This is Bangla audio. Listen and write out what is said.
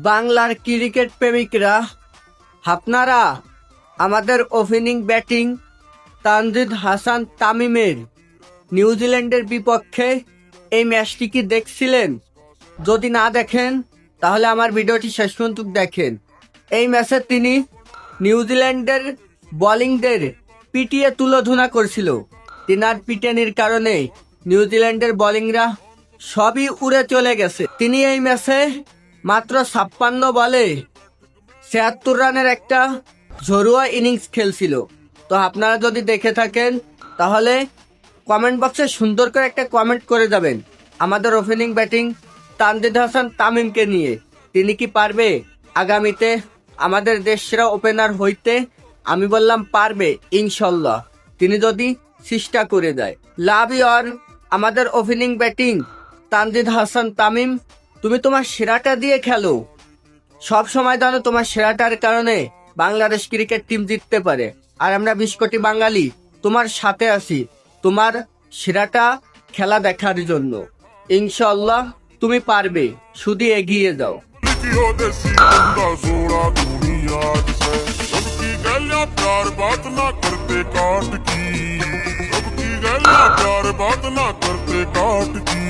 বাংলার ক্রিকেট প্রেমিকরা, আপনারা আমাদের ওপেনিং ব্যাটিং তানজিদ হাসান তামিমের নিউজিল্যান্ডের বিপক্ষে এই ম্যাচটি কি দেখছিলেন? যদি না দেখেন তাহলে আমার ভিডিওটি শেষ পর্যন্ত দেখেন। এই ম্যাচে তিনি নিউজিল্যান্ডের বোলিংদের পিটিয়ে তুলোধুনা করছিল। তিনার পিটানির কারণে নিউজিল্যান্ডের বোলিংরা সবই উড়ে চলে গেছে। তিনি এই ম্যাচে মাত্র 56 বলে 76 রানের একটা ঝরুয়া ইনিংস খেলছিল। তো আপনারা যদি দেখে থাকেন তাহলে কমেন্ট বক্সে সুন্দর করে একটা কমেন্ট করে যাবেন আমাদের ওপেনিং ব্যাটিং তানজিদ হাসান তামিমকে নিয়ে। তিনি কি পারবে আগামীতে আমাদের দেশরা ওপেনার হইতে? আমি বললাম পারবে ইনশাল্লাহ, তিনি যদি চেষ্টা করে দেয়। লাভ ইউর আমাদের ওপেনিং ব্যাটিং তানজিদ হাসান তামিম, তুমি তোমার সেরাটা দিয়ে খেলো। সব সময় জানো তোমার সেরাটার কারণে বাংলাদেশ ক্রিকেট টিম জিততে পারে। আর আমরা 20 কোটি বাঙালি তোমার সাথে আছি তোমার সেরাটা খেলা দেখার জন্য। ইনশাল্লাহ তুমি পারবে, শুধু এগিয়ে যাও। प्यार बात ना करते काट की, सबकी गैया प्यार बात ना करते काट की।